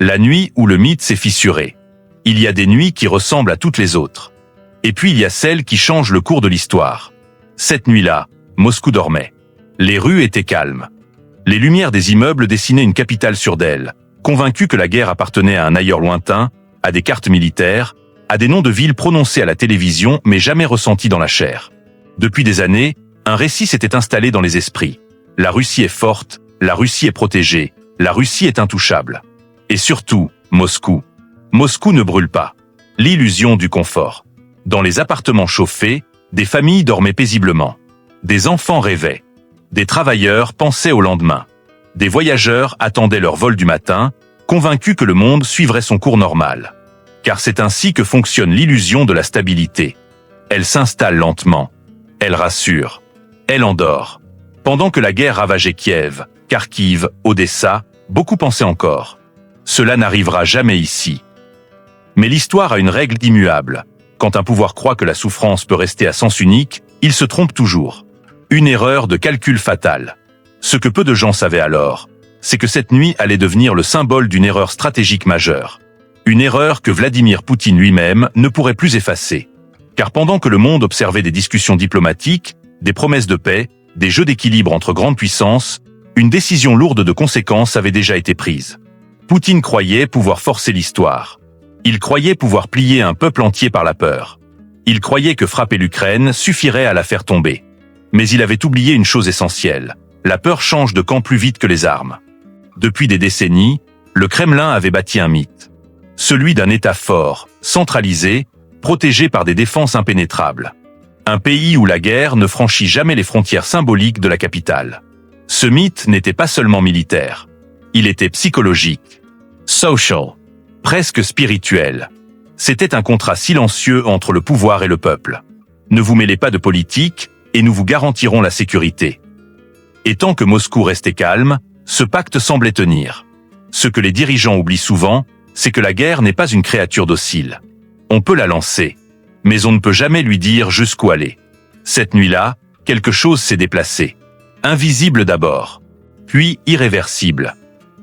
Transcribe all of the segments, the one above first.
La nuit où le mythe s'est fissuré. Il y a des nuits qui ressemblent à toutes les autres. Et puis il y a celles qui changent le cours de l'histoire. Cette nuit-là, Moscou dormait. Les rues étaient calmes. Les lumières des immeubles dessinaient une capitale sur d'elle, convaincue que la guerre appartenait à un ailleurs lointain, à des cartes militaires, à des noms de villes prononcés à la télévision mais jamais ressentis dans la chair. Depuis des années, un récit s'était installé dans les esprits. La Russie est forte, la Russie est protégée, la Russie est intouchable. Et surtout, Moscou. Moscou ne brûle pas. L'illusion du confort. Dans les appartements chauffés, des familles dormaient paisiblement. Des enfants rêvaient. Des travailleurs pensaient au lendemain. Des voyageurs attendaient leur vol du matin, convaincus que le monde suivrait son cours normal. Car c'est ainsi que fonctionne l'illusion de la stabilité. Elle s'installe lentement. Elle rassure. Elle endort. Pendant que la guerre ravageait Kiev, Kharkiv, Odessa, beaucoup pensaient encore. Cela n'arrivera jamais ici. Mais l'histoire a une règle immuable. Quand un pouvoir croit que la souffrance peut rester à sens unique, il se trompe toujours. Une erreur de calcul fatale. Ce que peu de gens savaient alors, c'est que cette nuit allait devenir le symbole d'une erreur stratégique majeure. Une erreur que Vladimir Poutine lui-même ne pourrait plus effacer. Car pendant que le monde observait des discussions diplomatiques, des promesses de paix, des jeux d'équilibre entre grandes puissances, une décision lourde de conséquences avait déjà été prise. Poutine croyait pouvoir forcer l'histoire. Il croyait pouvoir plier un peuple entier par la peur. Il croyait que frapper l'Ukraine suffirait à la faire tomber. Mais il avait oublié une chose essentielle. La peur change de camp plus vite que les armes. Depuis des décennies, le Kremlin avait bâti un mythe. Celui d'un État fort, centralisé, protégé par des défenses impénétrables. Un pays où la guerre ne franchit jamais les frontières symboliques de la capitale. Ce mythe n'était pas seulement militaire. Il était psychologique, social, presque spirituel. C'était un contrat silencieux entre le pouvoir et le peuple. Ne vous mêlez pas de politique, et nous vous garantirons la sécurité. Et tant que Moscou restait calme, ce pacte semblait tenir. Ce que les dirigeants oublient souvent, c'est que la guerre n'est pas une créature docile. On peut la lancer, mais on ne peut jamais lui dire jusqu'où aller. Cette nuit-là, quelque chose s'est déplacé. Invisible d'abord, puis irréversible.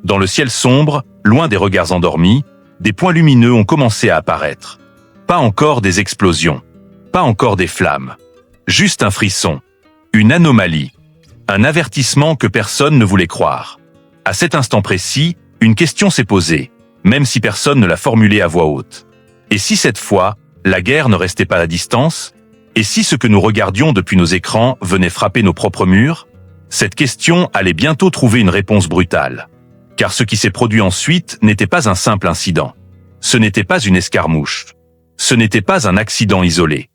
Dans le ciel sombre, loin des regards endormis, des points lumineux ont commencé à apparaître. Pas encore des explosions, pas encore des flammes. Juste un frisson, une anomalie, un avertissement que personne ne voulait croire. À cet instant précis, une question s'est posée, même si personne ne l'a formulée à voix haute. Et si cette fois, la guerre ne restait pas à distance? Et si ce que nous regardions depuis nos écrans venait frapper nos propres murs? Cette question allait bientôt trouver une réponse brutale. Car ce qui s'est produit ensuite n'était pas un simple incident. Ce n'était pas une escarmouche. Ce n'était pas un accident isolé.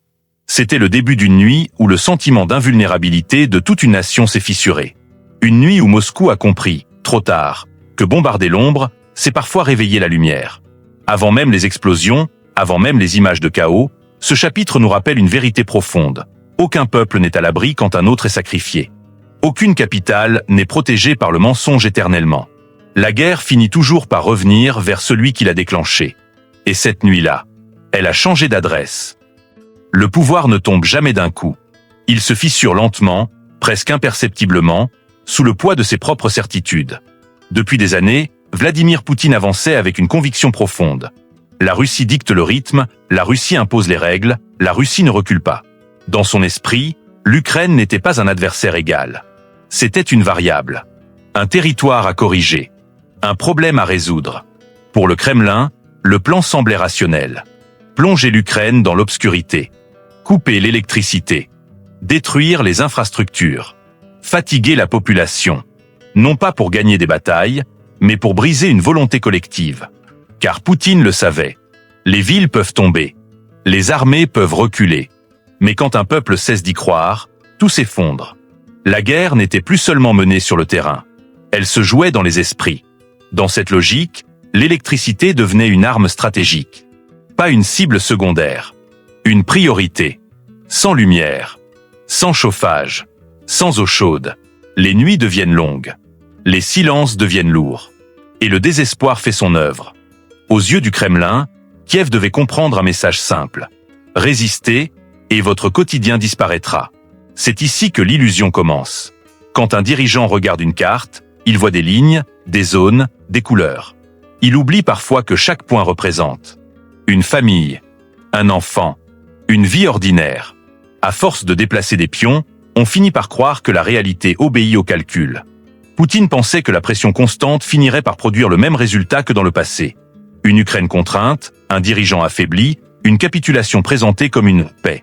C'était le début d'une nuit où le sentiment d'invulnérabilité de toute une nation s'est fissuré. Une nuit où Moscou a compris, trop tard, que bombarder l'ombre, c'est parfois réveiller la lumière. Avant même les explosions, avant même les images de chaos, ce chapitre nous rappelle une vérité profonde. Aucun peuple n'est à l'abri quand un autre est sacrifié. Aucune capitale n'est protégée par le mensonge éternellement. La guerre finit toujours par revenir vers celui qui l'a déclenchée. Et cette nuit-là, elle a changé d'adresse. Le pouvoir ne tombe jamais d'un coup. Il se fissure lentement, presque imperceptiblement, sous le poids de ses propres certitudes. Depuis des années, Vladimir Poutine avançait avec une conviction profonde. La Russie dicte le rythme, la Russie impose les règles, la Russie ne recule pas. Dans son esprit, l'Ukraine n'était pas un adversaire égal. C'était une variable, un territoire à corriger, un problème à résoudre. Pour le Kremlin, le plan semblait rationnel. Plonger l'Ukraine dans l'obscurité, couper l'électricité, détruire les infrastructures, fatiguer la population, non pas pour gagner des batailles, mais pour briser une volonté collective. Car Poutine le savait, les villes peuvent tomber, les armées peuvent reculer, mais quand un peuple cesse d'y croire, tout s'effondre. La guerre n'était plus seulement menée sur le terrain, elle se jouait dans les esprits. Dans cette logique, l'électricité devenait une arme stratégique. Pas une cible secondaire, une priorité. Sans lumière, sans chauffage, sans eau chaude, les nuits deviennent longues, les silences deviennent lourds, et le désespoir fait son œuvre. Aux yeux du Kremlin, Kiev devait comprendre un message simple. Résistez, et votre quotidien disparaîtra. C'est ici que l'illusion commence. Quand un dirigeant regarde une carte, il voit des lignes, des zones, des couleurs. Il oublie parfois que chaque point représente une famille, un enfant, une vie ordinaire. À force de déplacer des pions, on finit par croire que la réalité obéit au calcul. Poutine pensait que la pression constante finirait par produire le même résultat que dans le passé. Une Ukraine contrainte, un dirigeant affaibli, une capitulation présentée comme une paix.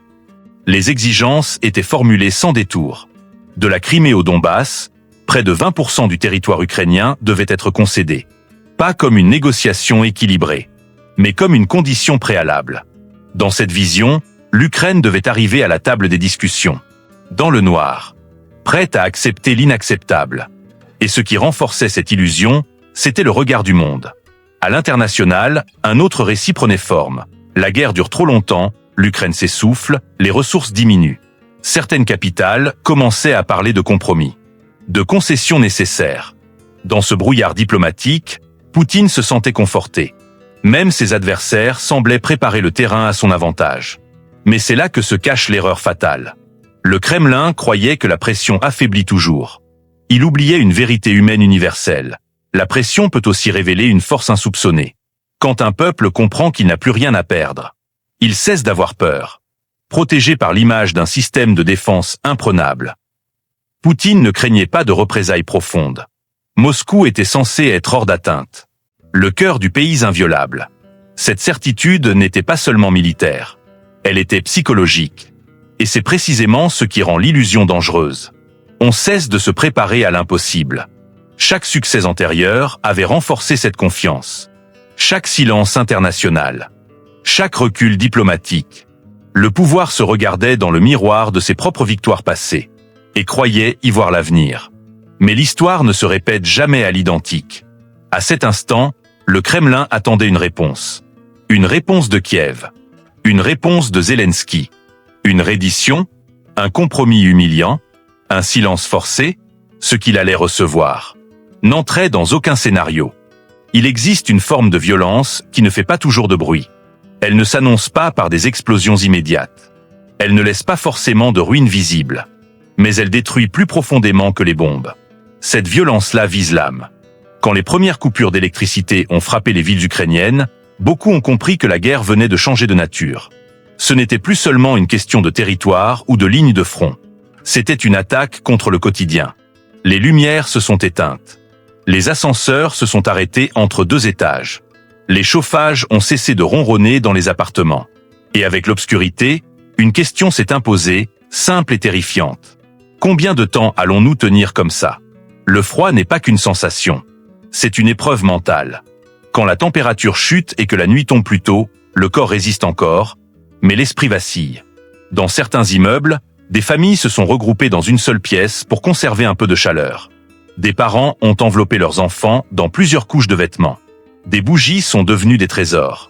Les exigences étaient formulées sans détour. De la Crimée au Donbass, près de 20% du territoire ukrainien devait être concédé. Pas comme une négociation équilibrée, mais comme une condition préalable. Dans cette vision, l'Ukraine devait arriver à la table des discussions, dans le noir, prête à accepter l'inacceptable. Et ce qui renforçait cette illusion, c'était le regard du monde. À l'international, un autre récit prenait forme. La guerre dure trop longtemps, l'Ukraine s'essouffle, les ressources diminuent. Certaines capitales commençaient à parler de compromis, de concessions nécessaires. Dans ce brouillard diplomatique, Poutine se sentait conforté. Même ses adversaires semblaient préparer le terrain à son avantage. Mais c'est là que se cache l'erreur fatale. Le Kremlin croyait que la pression affaiblit toujours. Il oubliait une vérité humaine universelle. La pression peut aussi révéler une force insoupçonnée. Quand un peuple comprend qu'il n'a plus rien à perdre, il cesse d'avoir peur, protégé par l'image d'un système de défense imprenable. Poutine ne craignait pas de représailles profondes. Moscou était censé être hors d'atteinte. Le cœur du pays inviolable. Cette certitude n'était pas seulement militaire. Elle était psychologique. Et c'est précisément ce qui rend l'illusion dangereuse. On cesse de se préparer à l'impossible. Chaque succès antérieur avait renforcé cette confiance. Chaque silence international. Chaque recul diplomatique. Le pouvoir se regardait dans le miroir de ses propres victoires passées et croyait y voir l'avenir. Mais l'histoire ne se répète jamais à l'identique. À cet instant, le Kremlin attendait une réponse. Une réponse de Kiev. Une réponse de Zelensky. Une reddition, un compromis humiliant, un silence forcé, ce qu'il allait recevoir n'entrait dans aucun scénario. Il existe une forme de violence qui ne fait pas toujours de bruit. Elle ne s'annonce pas par des explosions immédiates. Elle ne laisse pas forcément de ruines visibles. Mais elle détruit plus profondément que les bombes. Cette violence-là vise l'âme. Quand les premières coupures d'électricité ont frappé les villes ukrainiennes, beaucoup ont compris que la guerre venait de changer de nature. Ce n'était plus seulement une question de territoire ou de ligne de front. C'était une attaque contre le quotidien. Les lumières se sont éteintes. Les ascenseurs se sont arrêtés entre 2 étages. Les chauffages ont cessé de ronronner dans les appartements. Et avec l'obscurité, une question s'est imposée, simple et terrifiante. Combien de temps allons-nous tenir comme ça? Le froid n'est pas qu'une sensation. C'est une épreuve mentale. Quand la température chute et que la nuit tombe plus tôt, le corps résiste encore, mais l'esprit vacille. Dans certains immeubles, des familles se sont regroupées dans une seule pièce pour conserver un peu de chaleur. Des parents ont enveloppé leurs enfants dans plusieurs couches de vêtements. Des bougies sont devenues des trésors.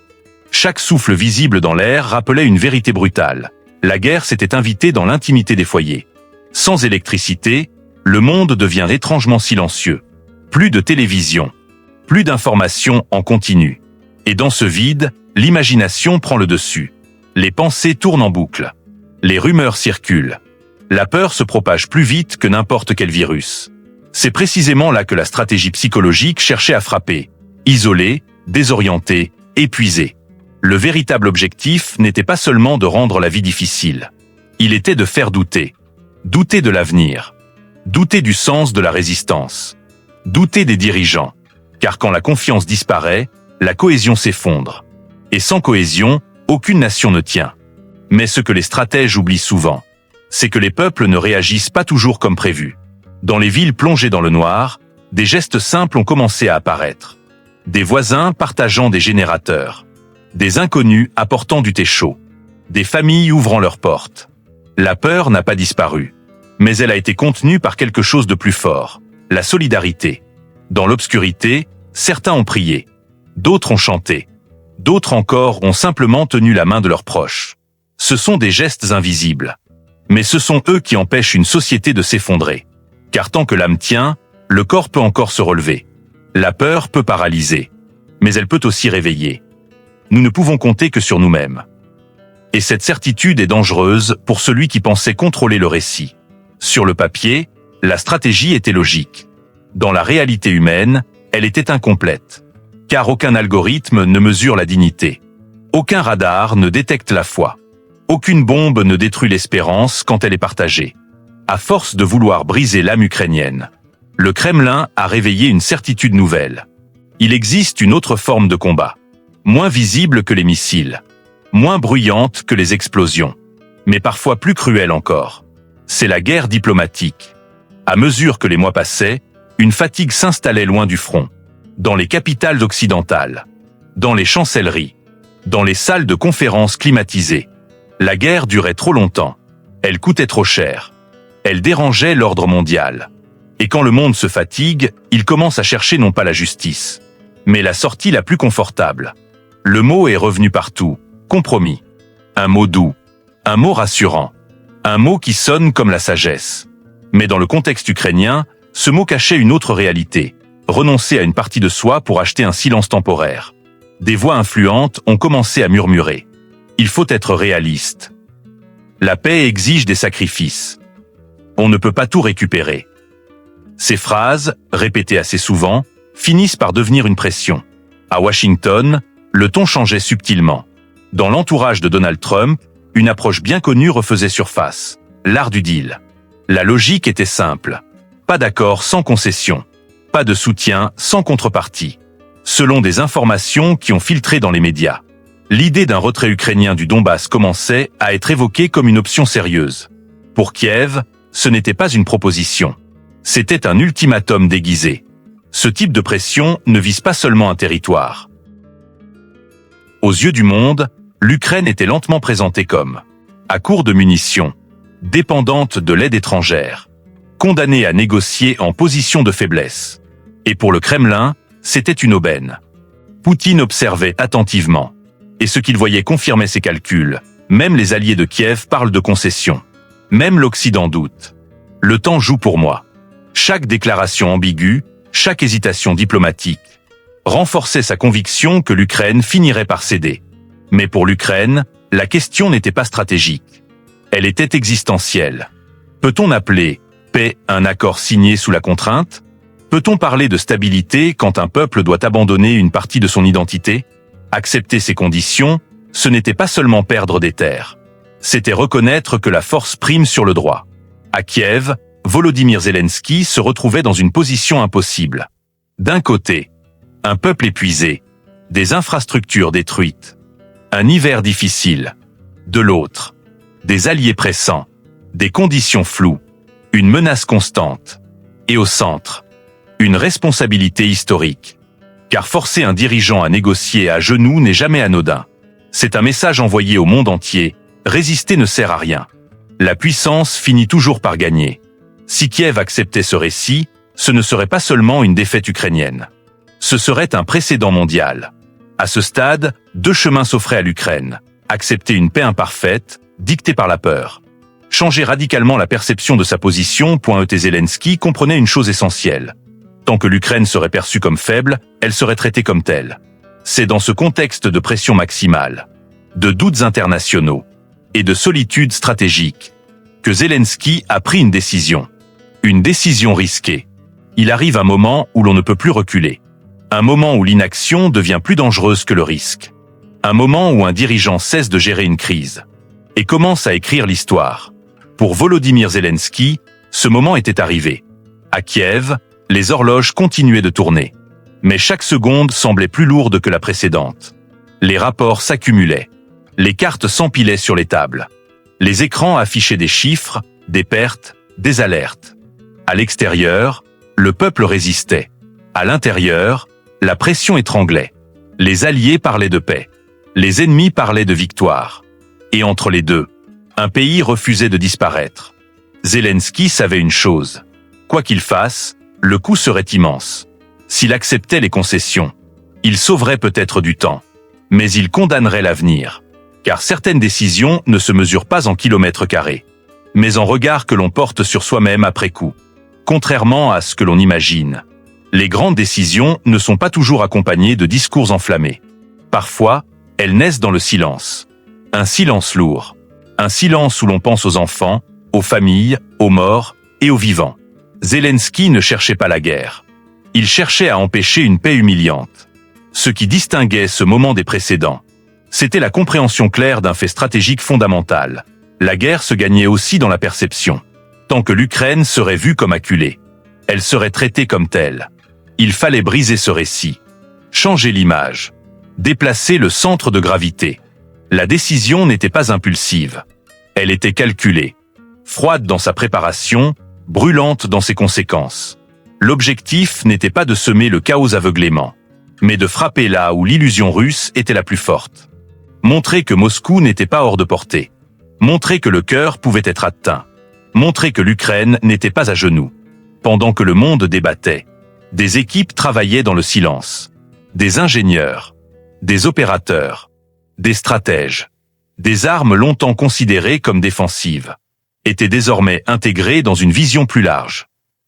Chaque souffle visible dans l'air rappelait une vérité brutale. La guerre s'était invitée dans l'intimité des foyers. Sans électricité, le monde devient étrangement silencieux. Plus de télévision. Plus d'informations en continu. Et dans ce vide, l'imagination prend le dessus. Les pensées tournent en boucle. Les rumeurs circulent. La peur se propage plus vite que n'importe quel virus. C'est précisément là que la stratégie psychologique cherchait à frapper. Isolé, désorienté, épuisé. Le véritable objectif n'était pas seulement de rendre la vie difficile. Il était de faire douter. Douter de l'avenir. Douter du sens de la résistance. Douter des dirigeants. Car quand la confiance disparaît, la cohésion s'effondre. Et sans cohésion, aucune nation ne tient. Mais ce que les stratèges oublient souvent, c'est que les peuples ne réagissent pas toujours comme prévu. Dans les villes plongées dans le noir, des gestes simples ont commencé à apparaître. Des voisins partageant des générateurs. Des inconnus apportant du thé chaud. Des familles ouvrant leurs portes. La peur n'a pas disparu. Mais elle a été contenue par quelque chose de plus fort. La solidarité. Dans l'obscurité, certains ont prié. D'autres ont chanté. D'autres encore ont simplement tenu la main de leurs proches. Ce sont des gestes invisibles. Mais ce sont eux qui empêchent une société de s'effondrer. Car tant que l'âme tient, le corps peut encore se relever. La peur peut paralyser. Mais elle peut aussi réveiller. Nous ne pouvons compter que sur nous-mêmes. Et cette certitude est dangereuse pour celui qui pensait contrôler le récit. Sur le papier, la stratégie était logique. Dans la réalité humaine, elle était incomplète. car aucun algorithme ne mesure la dignité. Aucun radar ne détecte la foi. Aucune bombe ne détruit l'espérance quand elle est partagée. À force de vouloir briser l'âme ukrainienne, le Kremlin a réveillé une certitude nouvelle. Il existe une autre forme de combat, moins visible que les missiles, moins bruyante que les explosions, mais parfois plus cruelle encore. C'est la guerre diplomatique. À mesure que les mois passaient, une fatigue s'installait loin du front, dans les capitales occidentales, dans les chancelleries, dans les salles de conférences climatisées. La guerre durait trop longtemps, elle coûtait trop cher, elle dérangeait l'ordre mondial. Et quand le monde se fatigue, il commence à chercher non pas la justice, mais la sortie la plus confortable. Le mot est revenu partout, compromis. Un mot doux, un mot rassurant, un mot qui sonne comme la sagesse. Mais dans le contexte ukrainien, ce mot cachait une autre réalité, renoncer à une partie de soi pour acheter un silence temporaire. Des voix influentes ont commencé à murmurer. Il faut être réaliste. La paix exige des sacrifices. On ne peut pas tout récupérer. Ces phrases, répétées assez souvent, finissent par devenir une pression. À Washington, le ton changeait subtilement. Dans l'entourage de Donald Trump, une approche bien connue refaisait surface. L'art du deal. La logique était simple. Pas d'accord sans concession. Pas de soutien sans contrepartie. Selon des informations qui ont filtré dans les médias, l'idée d'un retrait ukrainien du Donbass commençait à être évoquée comme une option sérieuse. Pour Kiev, ce n'était pas une proposition. C'était un ultimatum déguisé. Ce type de pression ne vise pas seulement un territoire. Aux yeux du monde, l'Ukraine était lentement présentée comme à court de munitions, dépendante de l'aide étrangère, condamnée à négocier en position de faiblesse. Et pour le Kremlin, c'était une aubaine. Poutine observait attentivement. Et ce qu'il voyait confirmait ses calculs. Même les alliés de Kiev parlent de concessions. Même l'Occident doute. Le temps joue pour moi. Chaque déclaration ambiguë, chaque hésitation diplomatique, renforçait sa conviction que l'Ukraine finirait par céder. Mais pour l'Ukraine, la question n'était pas stratégique. Elle était existentielle. Peut-on appeler paix un accord signé sous la contrainte ? Peut-on parler de stabilité quand un peuple doit abandonner une partie de son identité ? Accepter ces conditions, ce n'était pas seulement perdre des terres. C'était reconnaître que la force prime sur le droit. À Kiev, Volodymyr Zelensky se retrouvait dans une position impossible. D'un côté, un peuple épuisé, des infrastructures détruites, un hiver difficile. De l'autre, des alliés pressants, des conditions floues, une menace constante. Et au centre, une responsabilité historique. Car forcer un dirigeant à négocier à genoux n'est jamais anodin. C'est un message envoyé au monde entier, résister ne sert à rien. La puissance finit toujours par gagner. Si Kiev acceptait ce récit, ce ne serait pas seulement une défaite ukrainienne. Ce serait un précédent mondial. À ce stade, deux chemins s'offraient à l'Ukraine. Accepter une paix imparfaite, dictée par la peur. Changer radicalement la perception de sa position, Zelensky comprenait une chose essentielle. Tant que l'Ukraine serait perçue comme faible, elle serait traitée comme telle. C'est dans ce contexte de pression maximale, de doutes internationaux et de solitude stratégique que Zelensky a pris une décision. Une décision risquée. Il arrive un moment où l'on ne peut plus reculer. Un moment où l'inaction devient plus dangereuse que le risque. Un moment où un dirigeant cesse de gérer une crise et commence à écrire l'histoire. Pour Volodymyr Zelensky, ce moment était arrivé. À Kiev, les horloges continuaient de tourner. Mais chaque seconde semblait plus lourde que la précédente. Les rapports s'accumulaient. Les cartes s'empilaient sur les tables. Les écrans affichaient des chiffres, des pertes, des alertes. À l'extérieur, le peuple résistait. À l'intérieur, la pression étranglait. Les alliés parlaient de paix. Les ennemis parlaient de victoire. Et entre les deux, un pays refusait de disparaître. Zelensky savait une chose. Quoi qu'il fasse, le coût serait immense. S'il acceptait les concessions, il sauverait peut-être du temps. Mais il condamnerait l'avenir. Car certaines décisions ne se mesurent pas en kilomètres carrés, mais en regards que l'on porte sur soi-même après coup. Contrairement à ce que l'on imagine, les grandes décisions ne sont pas toujours accompagnées de discours enflammés. Parfois, elles naissent dans le silence. Un silence lourd. Un silence où l'on pense aux enfants, aux familles, aux morts et aux vivants. Zelensky ne cherchait pas la guerre. Il cherchait à empêcher une paix humiliante. Ce qui distinguait ce moment des précédents, c'était la compréhension claire d'un fait stratégique fondamental. La guerre se gagnait aussi dans la perception. Tant que l'Ukraine serait vue comme acculée, elle serait traitée comme telle. Il fallait briser ce récit, changer l'image, déplacer le centre de gravité. La décision n'était pas impulsive. Elle était calculée, froide dans sa préparation, brûlante dans ses conséquences. L'objectif n'était pas de semer le chaos aveuglément, mais de frapper là où l'illusion russe était la plus forte. Montrer que Moscou n'était pas hors de portée. Montrer que le cœur pouvait être atteint. Montrer que l'Ukraine n'était pas à genoux. Pendant que le monde débattait, des équipes travaillaient dans le silence. Des ingénieurs, des opérateurs, des stratèges, des armes longtemps considérées comme défensives, étaient désormais intégrées dans une vision plus large.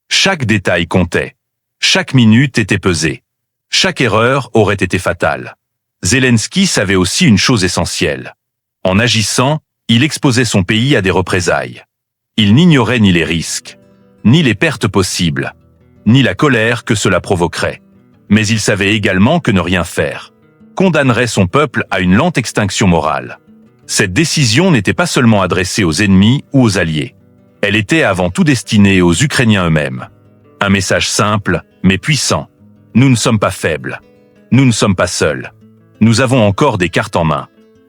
Chaque détail comptait. Chaque minute était pesée. Chaque erreur aurait été fatale. Zelensky savait aussi une chose essentielle. En agissant, il exposait son pays à des représailles. Il n'ignorait ni les risques, ni les pertes possibles, ni la colère que cela provoquerait. Mais il savait également que ne rien faire condamnerait son peuple à une lente extinction morale. Cette décision n'était pas seulement adressée aux ennemis ou aux alliés. Elle était avant tout destinée aux Ukrainiens eux-mêmes. Un message simple, mais puissant. Nous ne sommes pas faibles. Nous ne sommes pas seuls. Nous avons encore des cartes en main.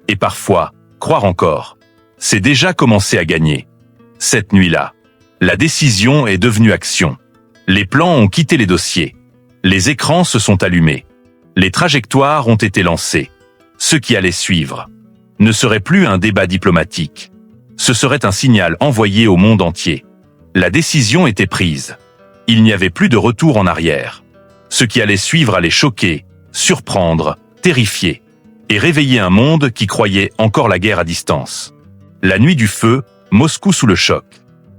Et parfois, croire encore, c'est déjà commencer à gagner. Cette nuit-là, la décision est devenue action. Les plans ont quitté les dossiers. Les écrans se sont allumés. Les trajectoires ont été lancées. Ce qui allait suivre ne serait plus un débat diplomatique. Ce serait un signal envoyé au monde entier. La décision était prise. Il n'y avait plus de retour en arrière. Ce qui allait suivre allait choquer, surprendre, terrifier, et réveiller un monde qui croyait encore la guerre à distance. La nuit du feu, Moscou sous le choc.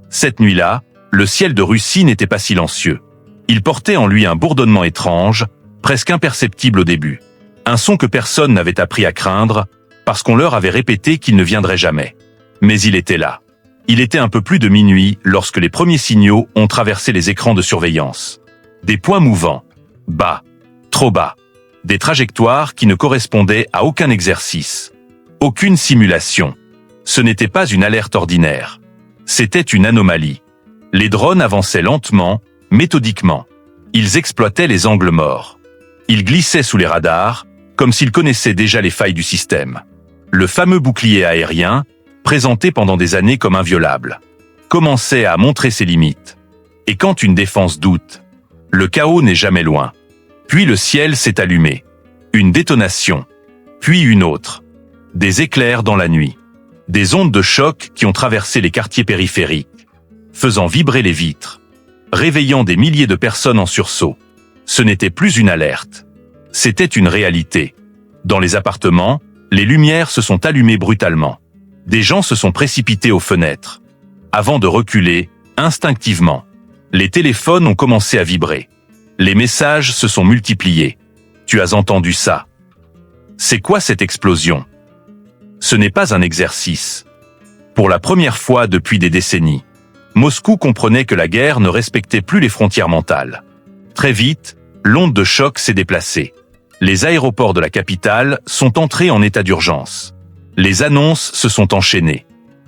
Cette nuit-là, le ciel de Russie n'était pas silencieux. Il portait en lui un bourdonnement étrange, presque imperceptible au début. Un son que personne n'avait appris à craindre, parce qu'on leur avait répété qu'il ne viendrait jamais. Mais il était là. Il était un peu plus de minuit lorsque les premiers signaux ont traversé les écrans de surveillance. Des points mouvants. Bas. Trop bas. Des trajectoires qui ne correspondaient à aucun exercice. Aucune simulation. Ce n'était pas une alerte ordinaire. C'était une anomalie. Les drones avançaient lentement, méthodiquement. Ils exploitaient les angles morts. Ils glissaient sous les radars, comme s'ils connaissaient déjà les failles du système. Le fameux bouclier aérien, présenté pendant des années comme inviolable, commençait à montrer ses limites. Et quand une défense doute, le chaos n'est jamais loin. Puis le ciel s'est allumé. Une détonation. Puis une autre. Des éclairs dans la nuit. Des ondes de choc qui ont traversé les quartiers périphériques, faisant vibrer les vitres, réveillant des milliers de personnes en sursaut. Ce n'était plus une alerte. C'était une réalité. Dans les appartements, les lumières se sont allumées brutalement. Des gens se sont précipités aux fenêtres. Avant de reculer, instinctivement, les téléphones ont commencé à vibrer. Les messages se sont multipliés. Tu as entendu ça? C'est quoi cette explosion? Ce n'est pas un exercice. Pour la première fois depuis des décennies, Moscou comprenait que la guerre ne respectait plus les frontières mentales. Très vite, l'onde de choc s'est déplacée. Les aéroports de la capitale sont entrés en état d'urgence. Les annonces se sont enchaînées.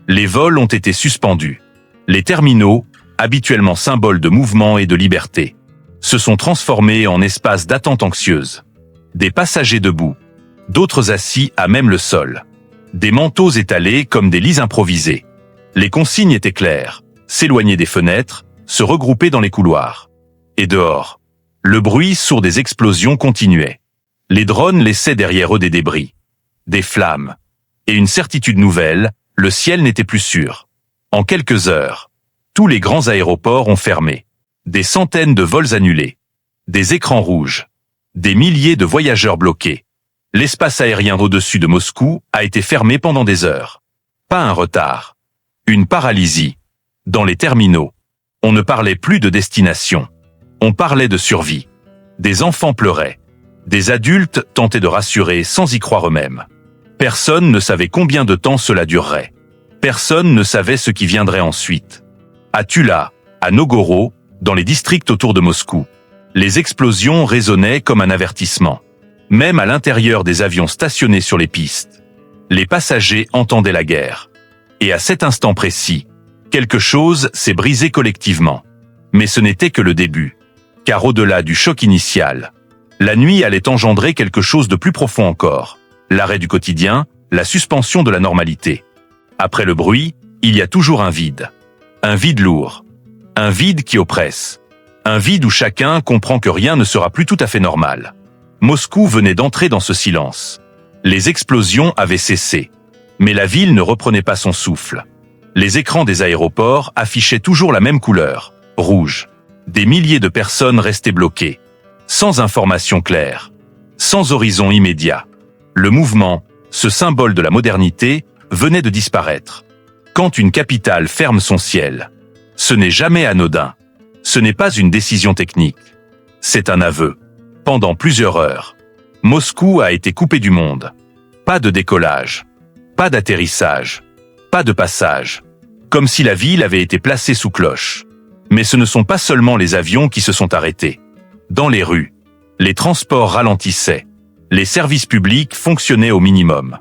Les vols ont été suspendus. Les terminaux, habituellement symboles de mouvement et de liberté, se sont transformés en espaces d'attente anxieuse. Des passagers debout, d'autres assis à même le sol. Des manteaux étalés comme des lits improvisés. Les consignes étaient claires. S'éloigner des fenêtres, se regrouper dans les couloirs. Et dehors, le bruit sourd des explosions continuait. Les drones laissaient derrière eux des débris, des flammes. Et une certitude nouvelle, le ciel n'était plus sûr. En quelques heures, tous les grands aéroports ont fermé. Des centaines de vols annulés. Des écrans rouges. Des milliers de voyageurs bloqués. L'espace aérien au-dessus de Moscou a été fermé pendant des heures. Pas un retard. Une paralysie. Dans les terminaux, on ne parlait plus de destination. On parlait de survie. Des enfants pleuraient. Des adultes tentaient de rassurer sans y croire eux-mêmes. Personne ne savait combien de temps cela durerait. Personne ne savait ce qui viendrait ensuite. À Tula, à Novgorod, dans les districts autour de Moscou, les explosions résonnaient comme un avertissement. Même à l'intérieur des avions stationnés sur les pistes, les passagers entendaient la guerre. Et à cet instant précis, quelque chose s'est brisé collectivement. Mais ce n'était que le début. Car au-delà du choc initial, la nuit allait engendrer quelque chose de plus profond encore. L'arrêt du quotidien, la suspension de la normalité. Après le bruit, il y a toujours un vide. Un vide lourd. Un vide qui oppresse. Un vide où chacun comprend que rien ne sera plus tout à fait normal. Moscou venait d'entrer dans ce silence. Les explosions avaient cessé. Mais la ville ne reprenait pas son souffle. Les écrans des aéroports affichaient toujours la même couleur, rouge. Des milliers de personnes restaient bloquées. Sans information claire. Sans horizon immédiat. Le mouvement, ce symbole de la modernité, venait de disparaître. Quand une capitale ferme son ciel, ce n'est jamais anodin. Ce n'est pas une décision technique. C'est un aveu. Pendant plusieurs heures, Moscou a été coupé du monde. Pas de décollage. Pas d'atterrissage. Pas de passage. Comme si la ville avait été placée sous cloche. Mais ce ne sont pas seulement les avions qui se sont arrêtés. Dans les rues, les transports ralentissaient. Les services publics fonctionnaient au minimum.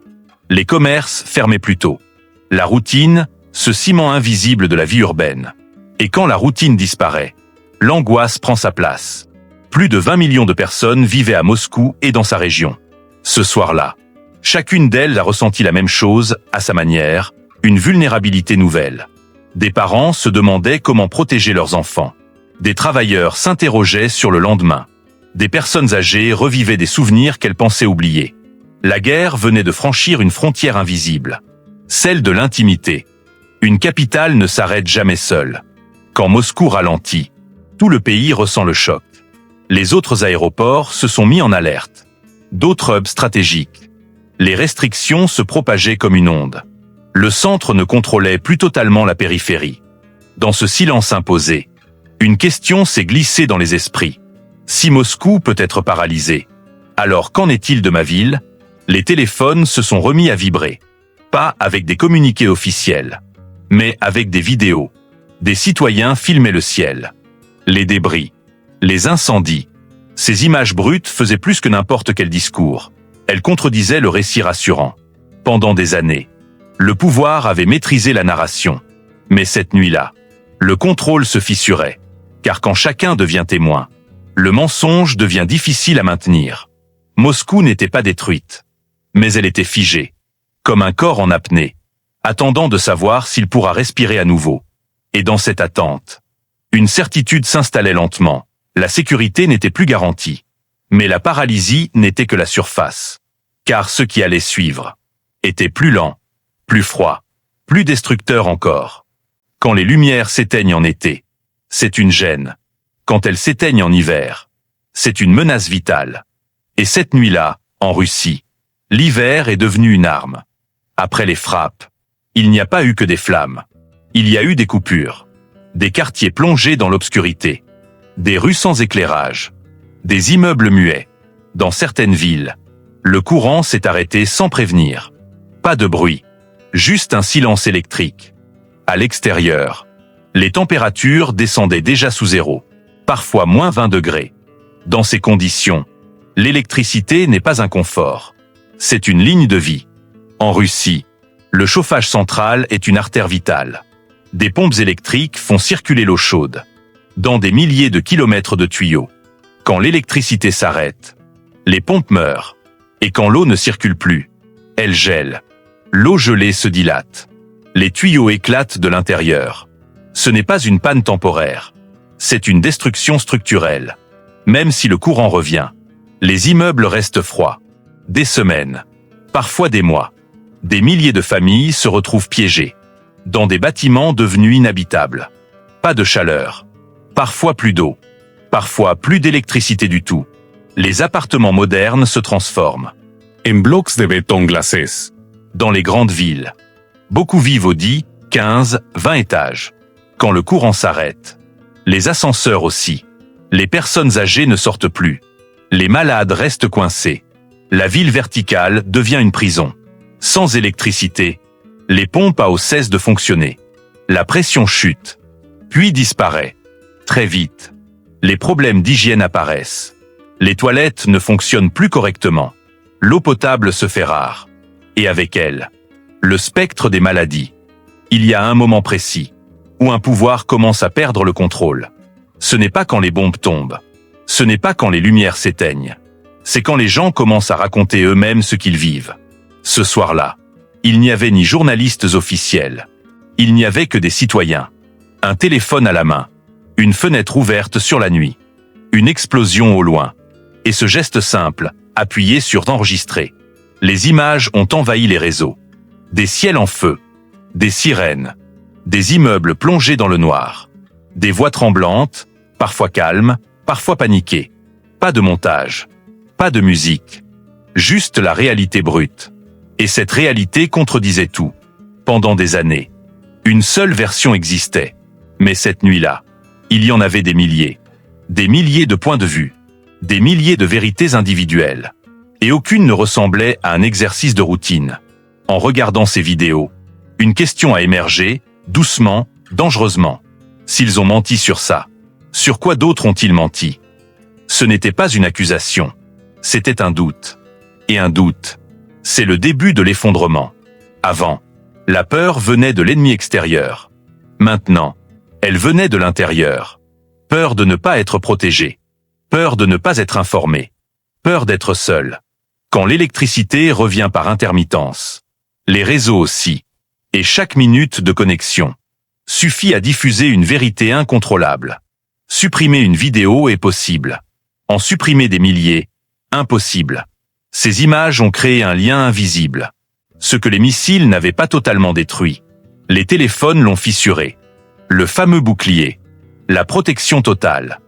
Les commerces fermaient plus tôt. La routine, ce ciment invisible de la vie urbaine. Et quand la routine disparaît, l'angoisse prend sa place. Plus de 20 millions de personnes vivaient à Moscou et dans sa région. Ce soir-là, chacune d'elles a ressenti la même chose, à sa manière, une vulnérabilité nouvelle. Des parents se demandaient comment protéger leurs enfants. Des travailleurs s'interrogeaient sur le lendemain. Des personnes âgées revivaient des souvenirs qu'elles pensaient oublier. La guerre venait de franchir une frontière invisible. Celle de l'intimité. Une capitale ne s'arrête jamais seule. Quand Moscou ralentit, tout le pays ressent le choc. Les autres aéroports se sont mis en alerte. D'autres hubs stratégiques. Les restrictions se propageaient comme une onde. Le centre ne contrôlait plus totalement la périphérie. Dans ce silence imposé, une question s'est glissée dans les esprits. Si Moscou peut être paralysé, alors qu'en est-il de ma ville? Les téléphones se sont remis à vibrer. Pas avec des communiqués officiels, mais avec des vidéos. Des citoyens filmaient le ciel. Les débris. Les incendies. Ces images brutes faisaient plus que n'importe quel discours. Elles contredisaient le récit rassurant. Pendant des années, le pouvoir avait maîtrisé la narration. Mais cette nuit-là, le contrôle se fissurait. Car quand chacun devient témoin, le mensonge devient difficile à maintenir. Moscou n'était pas détruite, mais elle était figée, comme un corps en apnée, attendant de savoir s'il pourra respirer à nouveau. Et dans cette attente, une certitude s'installait lentement. La sécurité n'était plus garantie. Mais la paralysie n'était que la surface. Car ce qui allait suivre était plus lent, plus froid, plus destructeur encore. Quand les lumières s'éteignent en été, c'est une gêne. Quand elles s'éteignent en hiver, c'est une menace vitale. Et cette nuit-là, en Russie, l'hiver est devenu une arme. Après les frappes, il n'y a pas eu que des flammes. Il y a eu des coupures. Des quartiers plongés dans l'obscurité. Des rues sans éclairage. Des immeubles muets. Dans certaines villes, le courant s'est arrêté sans prévenir. Pas de bruit. Juste un silence électrique. À l'extérieur, les températures descendaient déjà sous zéro. Parfois moins 20 degrés. Dans ces conditions, l'électricité n'est pas un confort. C'est une ligne de vie. En Russie, le chauffage central est une artère vitale. Des pompes électriques font circuler l'eau chaude. Dans des milliers de kilomètres de tuyaux. Quand l'électricité s'arrête, les pompes meurent. Et quand l'eau ne circule plus, elle gèle. L'eau gelée se dilate. Les tuyaux éclatent de l'intérieur. Ce n'est pas une panne temporaire. C'est une destruction structurelle. Même si le courant revient, les immeubles restent froids. Des semaines, parfois des mois. Des milliers de familles se retrouvent piégées. Dans des bâtiments devenus inhabitables. Pas de chaleur. Parfois plus d'eau. Parfois plus d'électricité du tout. Les appartements modernes se transforment. En blocs de béton glacés. Dans les grandes villes. Beaucoup vivent au 10, 15, 20 étages. Quand le courant s'arrête, les ascenseurs aussi. Les personnes âgées ne sortent plus. Les malades restent coincés. La ville verticale devient une prison. Sans électricité, les pompes à eau cessent de fonctionner. La pression chute, puis disparaît. Très vite, les problèmes d'hygiène apparaissent. Les toilettes ne fonctionnent plus correctement. L'eau potable se fait rare. Et avec elle, le spectre des maladies. Il y a un moment précis où un pouvoir commence à perdre le contrôle. Ce n'est pas quand les bombes tombent. Ce n'est pas quand les lumières s'éteignent. C'est quand les gens commencent à raconter eux-mêmes ce qu'ils vivent. Ce soir-là, il n'y avait ni journalistes officiels. Il n'y avait que des citoyens. Un téléphone à la main. Une fenêtre ouverte sur la nuit. Une explosion au loin. Et ce geste simple, appuyé sur enregistrer. Les images ont envahi les réseaux. Des ciels en feu. Des sirènes. Des immeubles plongés dans le noir. Des voix tremblantes, parfois calmes, parfois paniquées. Pas de montage. Pas de musique. Juste la réalité brute. Et cette réalité contredisait tout. Pendant des années. Une seule version existait. Mais cette nuit-là, il y en avait des milliers. Des milliers de points de vue. Des milliers de vérités individuelles. Et aucune ne ressemblait à un exercice de routine. En regardant ces vidéos, une question a émergé, doucement, dangereusement. S'ils ont menti sur ça, sur quoi d'autres ont-ils menti? Ce n'était pas une accusation. C'était un doute. Et un doute, c'est le début de l'effondrement. Avant, la peur venait de l'ennemi extérieur. Maintenant, elle venait de l'intérieur. Peur de ne pas être protégé. Peur de ne pas être informé. Peur d'être seul. Quand l'électricité revient par intermittence. Les réseaux aussi. Et chaque minute de connexion suffit à diffuser une vérité incontrôlable. Supprimer une vidéo est possible. En supprimer des milliers, impossible. Ces images ont créé un lien invisible. Ce que les missiles n'avaient pas totalement détruit. Les téléphones l'ont fissuré. Le fameux bouclier. La protection totale.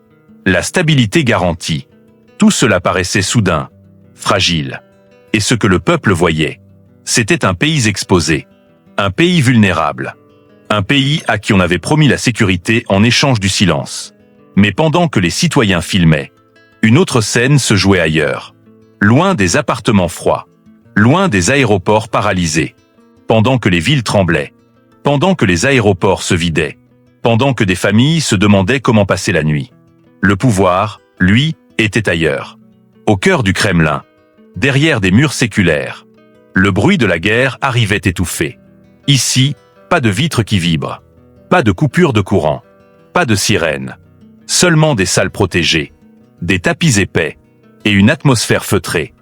La stabilité garantie. Tout cela paraissait soudain, fragile. Et ce que le peuple voyait, c'était un pays exposé. Un pays vulnérable. Un pays à qui on avait promis la sécurité en échange du silence. Mais pendant que les citoyens filmaient, une autre scène se jouait ailleurs. Loin des appartements froids. Loin des aéroports paralysés. Pendant que les villes tremblaient. Pendant que les aéroports se vidaient. Pendant que des familles se demandaient comment passer la nuit. Le pouvoir, lui, était ailleurs. Au cœur du Kremlin. Derrière des murs séculaires. Le bruit de la guerre arrivait étouffé. Ici, pas de vitres qui vibrent. Pas de coupure de courant. Pas de sirène. Seulement des salles protégées. Des tapis épais. Et une atmosphère feutrée.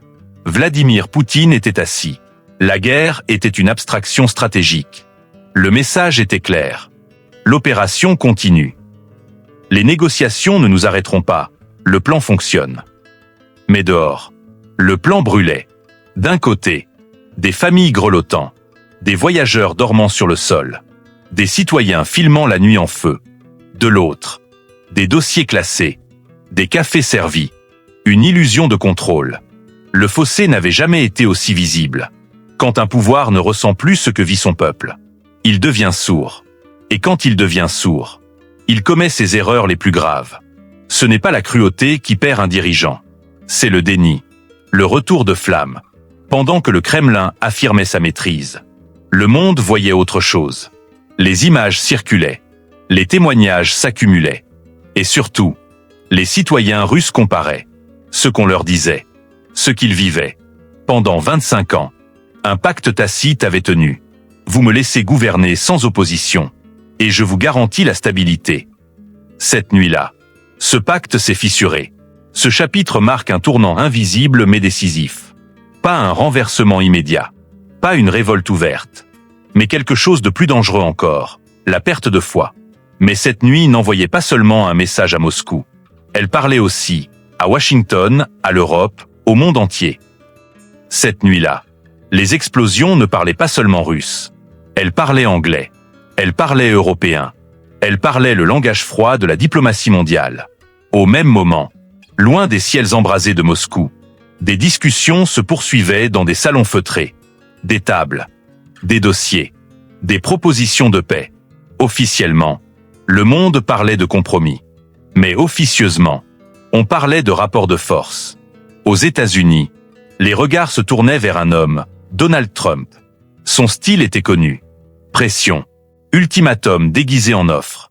Vladimir Poutine était assis. La guerre était une abstraction stratégique. Le message était clair. L'opération continue. Les négociations ne nous arrêteront pas. Le plan fonctionne. Mais dehors, le plan brûlait. D'un côté, des familles grelottant. Des voyageurs dormant sur le sol. Des citoyens filmant la nuit en feu. De l'autre, des dossiers classés. Des cafés servis. Une illusion de contrôle. Le fossé n'avait jamais été aussi visible. Quand un pouvoir ne ressent plus ce que vit son peuple, il devient sourd. Et quand il devient sourd, il commet ses erreurs les plus graves. Ce n'est pas la cruauté qui perd un dirigeant. C'est le déni. Le retour de flamme. Pendant que le Kremlin affirmait sa maîtrise, le monde voyait autre chose. Les images circulaient. Les témoignages s'accumulaient. Et surtout, les citoyens russes comparaient ce qu'on leur disait, ce qu'ils vivaient. Pendant 25 ans, un pacte tacite avait tenu. Vous me laissez gouverner sans opposition, et je vous garantis la stabilité. Cette nuit-là, ce pacte s'est fissuré. Ce chapitre marque un tournant invisible mais décisif. Pas un renversement immédiat, pas une révolte ouverte, mais quelque chose de plus dangereux encore, la perte de foi. Mais cette nuit n'envoyait pas seulement un message à Moscou. Elle parlait aussi à Washington, à l'Europe, au monde entier. Cette nuit-là, les explosions ne parlaient pas seulement russe. Elles parlaient anglais. Elles parlaient européen. Elles parlaient le langage froid de la diplomatie mondiale. Au même moment, loin des ciels embrasés de Moscou, des discussions se poursuivaient dans des salons feutrés. Des tables, des dossiers, des propositions de paix. Officiellement, le monde parlait de compromis. Mais officieusement, on parlait de rapport de force. Aux États-Unis, les regards se tournaient vers un homme, Donald Trump. Son style était connu. Pression. Ultimatum déguisé en offre.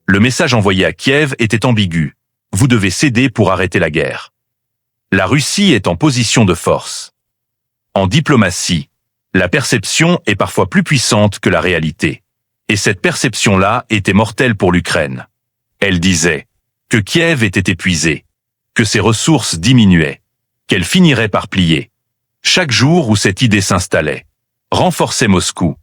Le message envoyé à Kiev était ambigu. Vous devez céder pour arrêter la guerre. La Russie est en position de force. En diplomatie, la perception est parfois plus puissante que la réalité. Et cette perception-là était mortelle pour l'Ukraine. Elle disait que Kiev était épuisé, que ses ressources diminuaient, qu'elle finirait par plier. Chaque jour où cette idée s'installait, renforçait Moscou.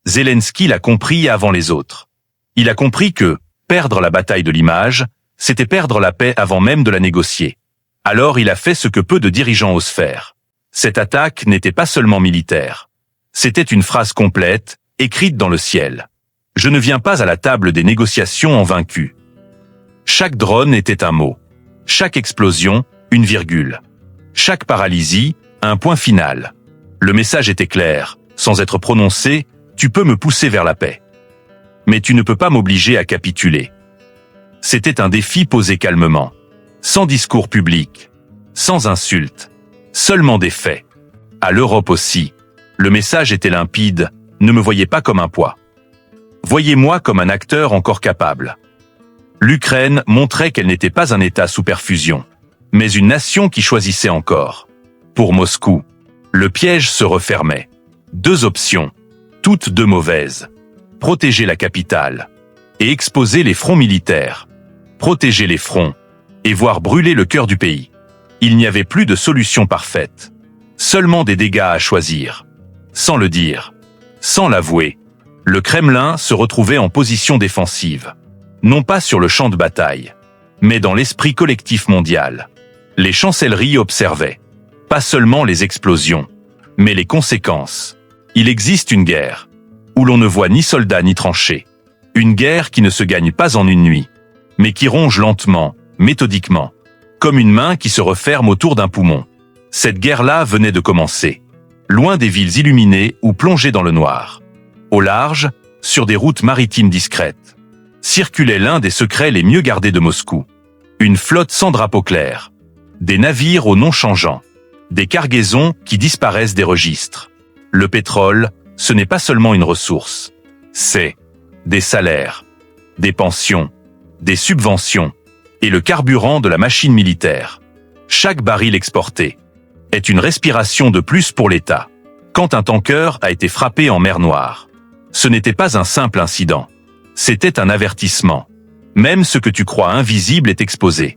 Zelensky l'a compris avant les autres. Il a compris que perdre la bataille de l'image, c'était perdre la paix avant même de la négocier. Alors il a fait ce que peu de dirigeants osent faire. Cette attaque n'était pas seulement militaire. C'était une phrase complète, écrite dans le ciel. Je ne viens pas à la table des négociations en vaincu. Chaque drone était un mot. Chaque explosion, une virgule. Chaque paralysie, un point final. Le message était clair. Sans être prononcé, tu peux me pousser vers la paix. Mais tu ne peux pas m'obliger à capituler. C'était un défi posé calmement. Sans discours public. Sans insultes. Seulement des faits. À l'Europe aussi. Le message était limpide. Ne me voyez pas comme un poids. Voyez-moi comme un acteur encore capable. L'Ukraine montrait qu'elle n'était pas un État sous perfusion, mais une nation qui choisissait encore. Pour Moscou, le piège se refermait. 2 options, toutes 2 mauvaises. Protéger la capitale et exposer les fronts militaires. Protéger les fronts et voir brûler le cœur du pays. Il n'y avait plus de solution parfaite. Seulement des dégâts à choisir. Sans le dire, sans l'avouer, le Kremlin se retrouvait en position défensive. Non pas sur le champ de bataille, mais dans l'esprit collectif mondial. Les chancelleries observaient. Pas seulement les explosions, mais les conséquences. Il existe une guerre, où l'on ne voit ni soldats ni tranchées. Une guerre qui ne se gagne pas en une nuit, mais qui ronge lentement, méthodiquement, comme une main qui se referme autour d'un poumon. Cette guerre-là venait de commencer, loin des villes illuminées ou plongées dans le noir. Au large, sur des routes maritimes discrètes, circulait l'un des secrets les mieux gardés de Moscou. Une flotte sans drapeau clair, des navires aux noms changeants, des cargaisons qui disparaissent des registres. Le pétrole, ce n'est pas seulement une ressource, c'est des salaires, des pensions, des subventions et le carburant de la machine militaire. Chaque baril exporté est une respiration de plus pour l'État. Quand un tanker a été frappé en mer Noire, ce n'était pas un simple incident. C'était un avertissement. Même ce que tu crois invisible est exposé.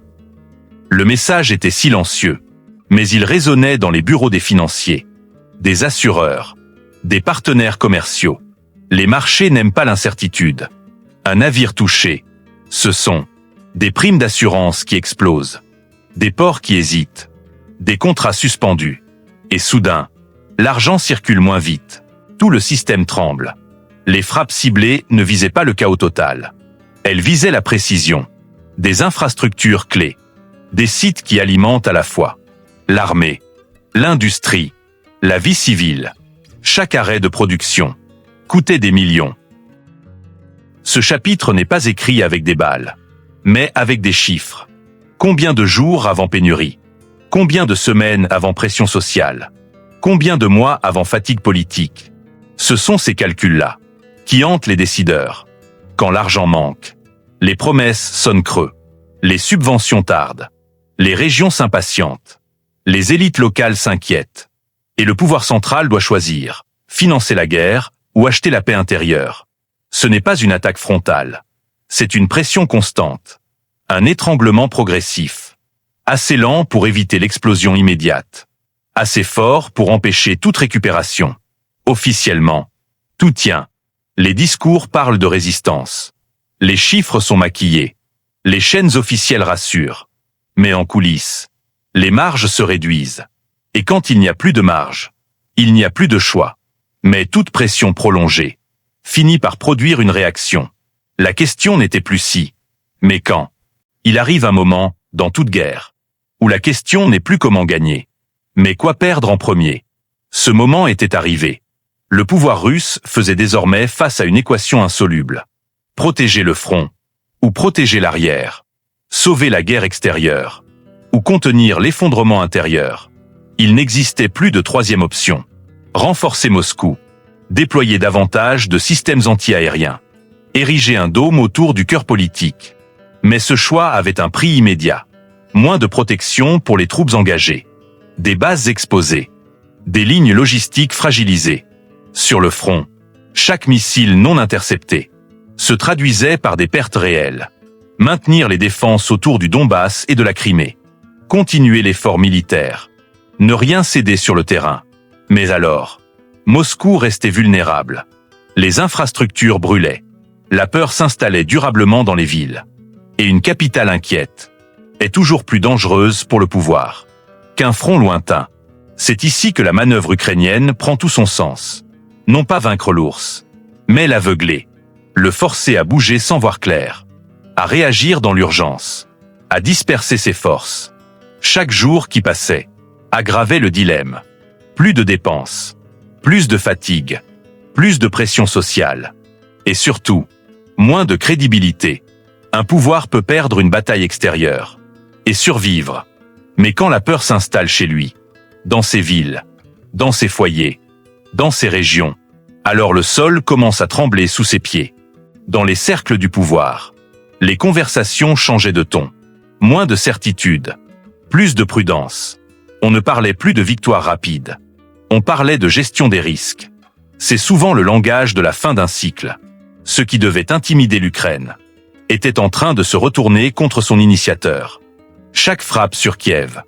Le message était silencieux, mais il résonnait dans les bureaux des financiers, des assureurs, des partenaires commerciaux. Les marchés n'aiment pas l'incertitude. Un navire touché, ce sont des primes d'assurance qui explosent, des ports qui hésitent, des contrats suspendus. Et soudain, l'argent circule moins vite. Tout le système tremble. Les frappes ciblées ne visaient pas le chaos total. Elles visaient la précision. Des infrastructures clés. Des sites qui alimentent à la fois l'armée, l'industrie, la vie civile. Chaque arrêt de production coûtait des millions. Ce chapitre n'est pas écrit avec des balles, mais avec des chiffres. Combien de jours avant pénurie? Combien de semaines avant pression sociale? Combien de mois avant fatigue politique? Ce sont ces calculs-là qui hantent les décideurs. Quand l'argent manque, les promesses sonnent creux, les subventions tardent, les régions s'impatientent, les élites locales s'inquiètent, et le pouvoir central doit choisir, financer la guerre ou acheter la paix intérieure. Ce n'est pas une attaque frontale, c'est une pression constante, un étranglement progressif, assez lent pour éviter l'explosion immédiate, assez fort pour empêcher toute récupération. Officiellement, tout tient. Les discours parlent de résistance. Les chiffres sont maquillés. Les chaînes officielles rassurent. Mais en coulisses, les marges se réduisent. Et quand il n'y a plus de marge, il n'y a plus de choix. Mais toute pression prolongée finit par produire une réaction. La question n'était plus si, mais quand. Il arrive un moment, dans toute guerre, où la question n'est plus comment gagner, mais quoi perdre en premier. Ce moment était arrivé. Le pouvoir russe faisait désormais face à une équation insoluble. Protéger le front, ou protéger l'arrière. Sauver la guerre extérieure, ou contenir l'effondrement intérieur. Il n'existait plus de troisième option. Renforcer Moscou, déployer davantage de systèmes anti-aériens, ériger un dôme autour du cœur politique. Mais ce choix avait un prix immédiat. Moins de protection pour les troupes engagées. Des bases exposées. Des lignes logistiques fragilisées. Sur le front, chaque missile non intercepté se traduisait par des pertes réelles. Maintenir les défenses autour du Donbass et de la Crimée. Continuer l'effort militaire. Ne rien céder sur le terrain. Mais alors, Moscou restait vulnérable. Les infrastructures brûlaient. La peur s'installait durablement dans les villes. Et une capitale inquiète est toujours plus dangereuse pour le pouvoir qu'un front lointain. C'est ici que la manœuvre ukrainienne prend tout son sens. Non pas vaincre l'ours, mais l'aveugler. Le forcer à bouger sans voir clair. À réagir dans l'urgence. À disperser ses forces. Chaque jour qui passait aggravait le dilemme. Plus de dépenses. Plus de fatigue. Plus de pression sociale. Et surtout, moins de crédibilité. Un pouvoir peut perdre une bataille extérieure et survivre. Mais quand la peur s'installe chez lui, dans ses villes, dans ses foyers, dans ses régions, alors le sol commence à trembler sous ses pieds. Dans les cercles du pouvoir, les conversations changeaient de ton. Moins de certitude, plus de prudence. On ne parlait plus de victoire rapide. On parlait de gestion des risques. C'est souvent le langage de la fin d'un cycle. Ce qui devait intimider l'Ukraine était en train de se retourner contre son initiateur. Chaque frappe sur Kiev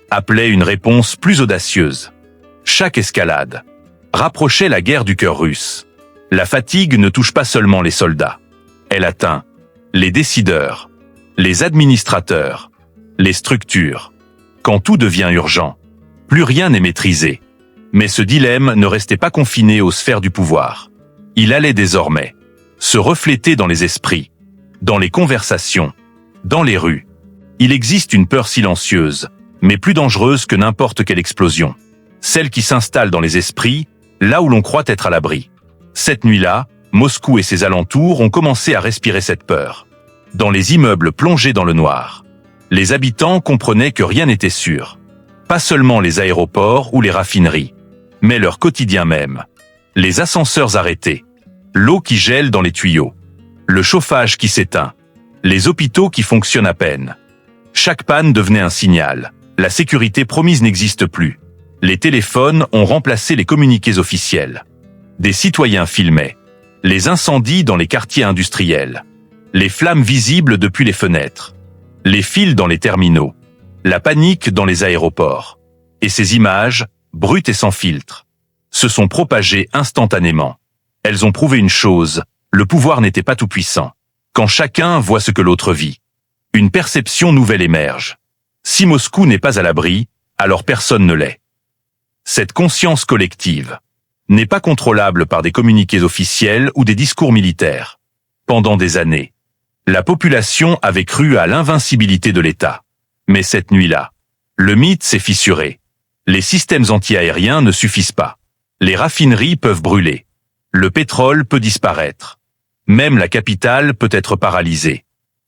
appelait une réponse plus audacieuse. Chaque escalade rapprochait la guerre du cœur russe. La fatigue ne touche pas seulement les soldats. Elle atteint les décideurs, les administrateurs, les structures. Quand tout devient urgent, plus rien n'est maîtrisé. Mais ce dilemme ne restait pas confiné aux sphères du pouvoir. Il allait désormais se refléter dans les esprits, dans les conversations, dans les rues. Il existe une peur silencieuse, mais plus dangereuse que n'importe quelle explosion. Celle qui s'installe dans les esprits, là où l'on croit être à l'abri. Cette nuit-là, Moscou et ses alentours ont commencé à respirer cette peur. Dans les immeubles plongés dans le noir, les habitants comprenaient que rien n'était sûr. Pas seulement les aéroports ou les raffineries, mais leur quotidien même. Les ascenseurs arrêtés, l'eau qui gèle dans les tuyaux, le chauffage qui s'éteint, les hôpitaux qui fonctionnent à peine. Chaque panne devenait un signal. La sécurité promise n'existe plus. Les téléphones ont remplacé les communiqués officiels. Des citoyens filmaient les incendies dans les quartiers industriels, les flammes visibles depuis les fenêtres, les files dans les terminaux, la panique dans les aéroports. Et ces images, brutes et sans filtre, se sont propagées instantanément. Elles ont prouvé une chose, le pouvoir n'était pas tout-puissant. Quand chacun voit ce que l'autre vit, une perception nouvelle émerge. Si Moscou n'est pas à l'abri, alors personne ne l'est. Cette conscience collective n'est pas contrôlable par des communiqués officiels ou des discours militaires. Pendant des années, la population avait cru à l'invincibilité de l'État. Mais cette nuit-là, le mythe s'est fissuré. Les systèmes anti-aériens ne suffisent pas. Les raffineries peuvent brûler. Le pétrole peut disparaître. Même la capitale peut être paralysée.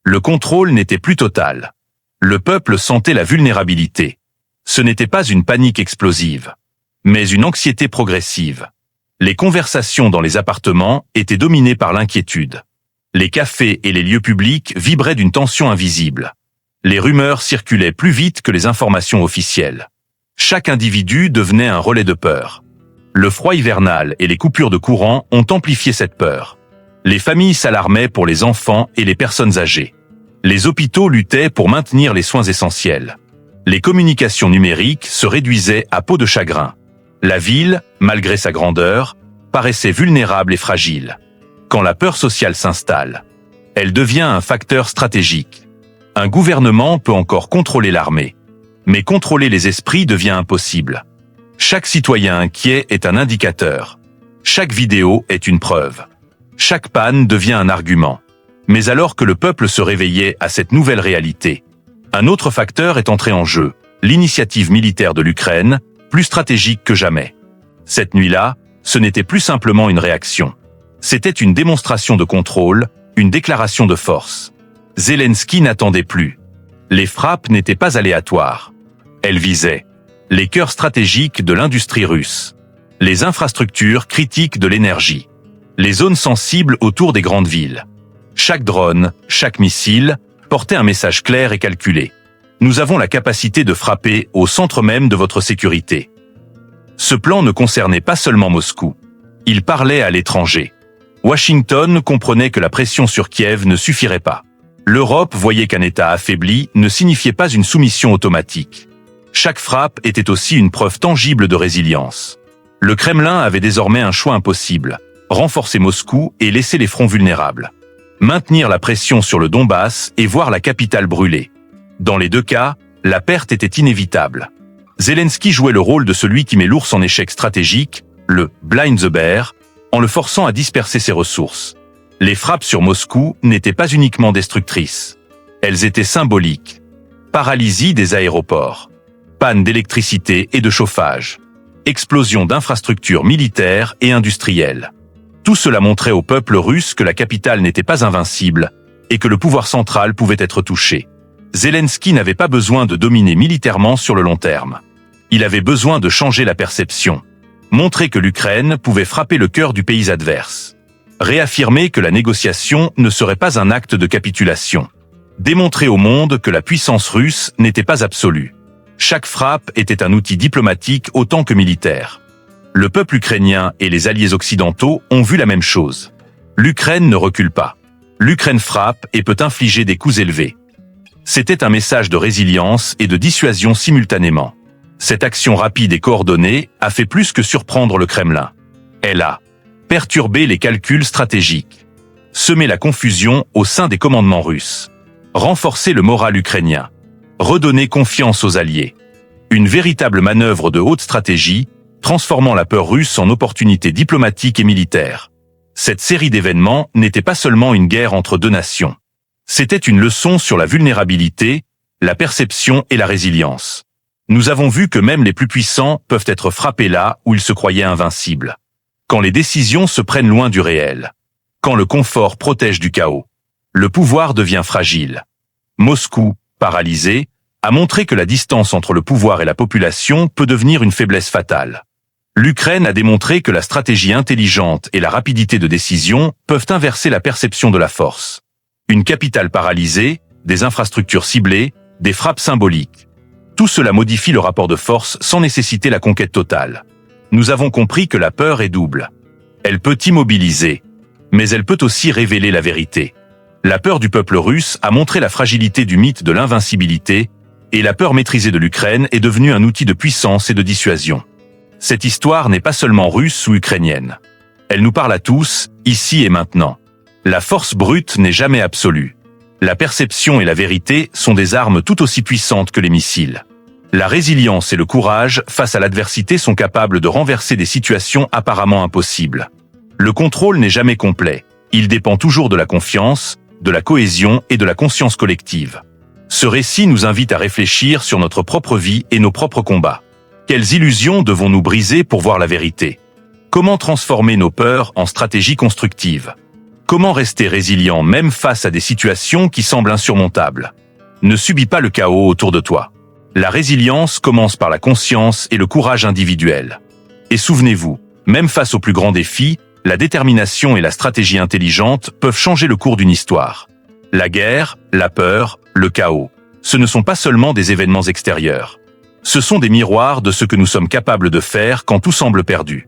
Le contrôle n'était plus total. Le peuple sentait la vulnérabilité. Ce n'était pas une panique explosive, mais une anxiété progressive. Les conversations dans les appartements étaient dominées par l'inquiétude. Les cafés et les lieux publics vibraient d'une tension invisible. Les rumeurs circulaient plus vite que les informations officielles. Chaque individu devenait un relais de peur. Le froid hivernal et les coupures de courant ont amplifié cette peur. Les familles s'alarmaient pour les enfants et les personnes âgées. Les hôpitaux luttaient pour maintenir les soins essentiels. Les communications numériques se réduisaient à peau de chagrin. La ville, malgré sa grandeur, paraissait vulnérable et fragile. Quand la peur sociale s'installe, elle devient un facteur stratégique. Un gouvernement peut encore contrôler l'armée, mais contrôler les esprits devient impossible. Chaque citoyen inquiet est un indicateur. Chaque vidéo est une preuve. Chaque panne devient un argument. Mais alors que le peuple se réveillait à cette nouvelle réalité, un autre facteur est entré en jeu, l'initiative militaire de l'Ukraine, plus stratégique que jamais. Cette nuit-là, ce n'était plus simplement une réaction. C'était une démonstration de contrôle, une déclaration de force. Zelensky n'attendait plus. Les frappes n'étaient pas aléatoires. Elles visaient les cœurs stratégiques de l'industrie russe, les infrastructures critiques de l'énergie, les zones sensibles autour des grandes villes. Chaque drone, chaque missile, portait un message clair et calculé. Nous avons la capacité de frapper au centre même de votre sécurité. Ce plan ne concernait pas seulement Moscou. Il parlait à l'étranger. Washington comprenait que la pression sur Kiev ne suffirait pas. L'Europe voyait qu'un État affaibli ne signifiait pas une soumission automatique. Chaque frappe était aussi une preuve tangible de résilience. Le Kremlin avait désormais un choix impossible: renforcer Moscou et laisser les fronts vulnérables. Maintenir la pression sur le Donbass et voir la capitale brûler. Dans les deux cas, la perte était inévitable. Zelensky jouait le rôle de celui qui met l'ours en échec stratégique, le « blind the bear », en le forçant à disperser ses ressources. Les frappes sur Moscou n'étaient pas uniquement destructrices. Elles étaient symboliques. Paralysie des aéroports. Panne d'électricité et de chauffage. Explosion d'infrastructures militaires et industrielles. Tout cela montrait au peuple russe que la capitale n'était pas invincible et que le pouvoir central pouvait être touché. Zelensky n'avait pas besoin de dominer militairement sur le long terme. Il avait besoin de changer la perception. Montrer que l'Ukraine pouvait frapper le cœur du pays adverse. Réaffirmer que la négociation ne serait pas un acte de capitulation. Démontrer au monde que la puissance russe n'était pas absolue. Chaque frappe était un outil diplomatique autant que militaire. Le peuple ukrainien et les alliés occidentaux ont vu la même chose. L'Ukraine ne recule pas. L'Ukraine frappe et peut infliger des coups élevés. C'était un message de résilience et de dissuasion simultanément. Cette action rapide et coordonnée a fait plus que surprendre le Kremlin. Elle a perturbé les calculs stratégiques, semé la confusion au sein des commandements russes, renforcé le moral ukrainien, redonné confiance aux alliés. Une véritable manœuvre de haute stratégie, transformant la peur russe en opportunité diplomatique et militaire. Cette série d'événements n'était pas seulement une guerre entre deux nations. C'était une leçon sur la vulnérabilité, la perception et la résilience. Nous avons vu que même les plus puissants peuvent être frappés là où ils se croyaient invincibles. Quand les décisions se prennent loin du réel. Quand le confort protège du chaos. Le pouvoir devient fragile. Moscou, paralysé, a montré que la distance entre le pouvoir et la population peut devenir une faiblesse fatale. L'Ukraine a démontré que la stratégie intelligente et la rapidité de décision peuvent inverser la perception de la force. Une capitale paralysée, des infrastructures ciblées, des frappes symboliques. Tout cela modifie le rapport de force sans nécessiter la conquête totale. Nous avons compris que la peur est double. Elle peut immobiliser, mais elle peut aussi révéler la vérité. La peur du peuple russe a montré la fragilité du mythe de l'invincibilité, et la peur maîtrisée de l'Ukraine est devenue un outil de puissance et de dissuasion. Cette histoire n'est pas seulement russe ou ukrainienne. Elle nous parle à tous, ici et maintenant. La force brute n'est jamais absolue. La perception et la vérité sont des armes tout aussi puissantes que les missiles. La résilience et le courage face à l'adversité sont capables de renverser des situations apparemment impossibles. Le contrôle n'est jamais complet. Il dépend toujours de la confiance, de la cohésion et de la conscience collective. Ce récit nous invite à réfléchir sur notre propre vie et nos propres combats. Quelles illusions devons-nous briser pour voir la vérité? Comment transformer nos peurs en stratégies constructives? Comment rester résilient même face à des situations qui semblent insurmontables? Ne subis pas le chaos autour de toi. La résilience commence par la conscience et le courage individuel. Et souvenez-vous, même face aux plus grands défis, la détermination et la stratégie intelligente peuvent changer le cours d'une histoire. La guerre, la peur, le chaos, ce ne sont pas seulement des événements extérieurs. Ce sont des miroirs de ce que nous sommes capables de faire quand tout semble perdu.